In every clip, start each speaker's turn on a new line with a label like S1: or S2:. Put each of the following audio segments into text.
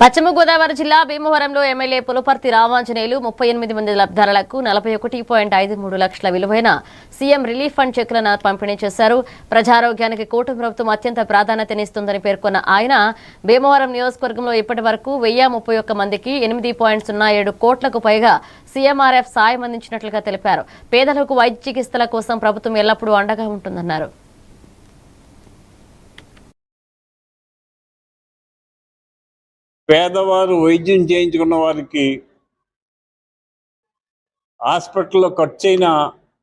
S1: పశ్చిమ గోదావరి జిల్లా భీమవరంలో ఎమ్మెల్యే పులపర్తి రామాంజనేయులు 38 మంది లబ్ధిదారులకు 41.53 లక్షల విలువైన సీఎం రిలీఫ్ ఫండ్ చెక్కులను పంపిణీ చేశారు. ప్రజారోగ్యానికి కూటమి ప్రభుత్వం అత్యంత ప్రాధాన్యతనిస్తుందని పేర్కొన్న ఆయన భీమవరం నియోజకవర్గంలో ఇప్పటి వరకు 1031 మందికి 8.07 కోట్లకు పైగా సీఎంఆర్ఎఫ్ సాయం అందించినట్లుగా తెలిపారు. పేదలకు వైద్య చికిత్సల కోసం ప్రభుత్వం ఎల్లప్పుడూ అండగా ఉంటుందన్నారు.
S2: పేదవారు వైద్యం చేయించుకున్న వారికి హాస్పిటల్లో ఖర్చైన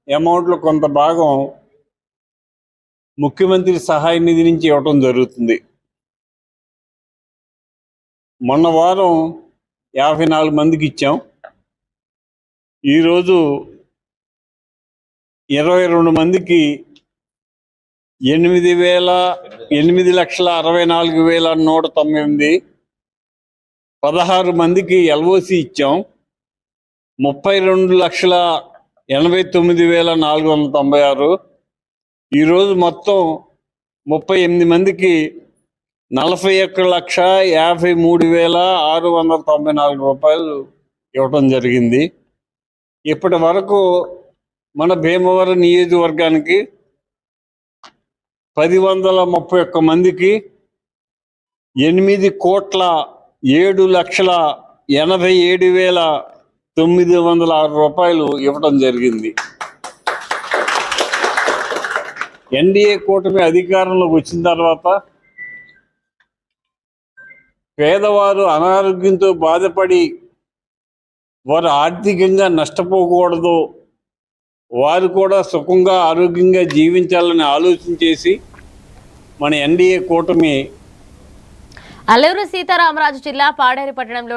S2: అమౌంట్లో కొంత భాగం ముఖ్యమంత్రి సహాయ నిధి నుంచి ఇవ్వటం జరుగుతుంది. మొన్న వారం 54 మందికి ఇచ్చాం. ఈరోజు 22 మందికి 8,64,198 16 మందికి ఎల్ఓసి ఇచ్చాం. 32,89,496. ఈరోజు మొత్తం 38 మందికి 41,53,694 రూపాయలు ఇవ్వటం జరిగింది. ఇప్పటి వరకు మన భీమవరం నియోజకవర్గానికి 1,031 మందికి 8,87,906 రూపాయలు ఇవ్వడం జరిగింది. ఎన్డీఏ కూటమి అధికారంలోకి వచ్చిన తర్వాత పేదవారు అనారోగ్యంతో బాధపడి వారు ఆర్థికంగా నష్టపోకూడదు, వారు కూడా సుఖంగా ఆరోగ్యంగా జీవించాలని ఆలోచన చేసి మన ఎన్డీఏ కూటమి
S1: అల్లూరు సీతారామరాజు జిల్లా పాడేరు పట్టణంలో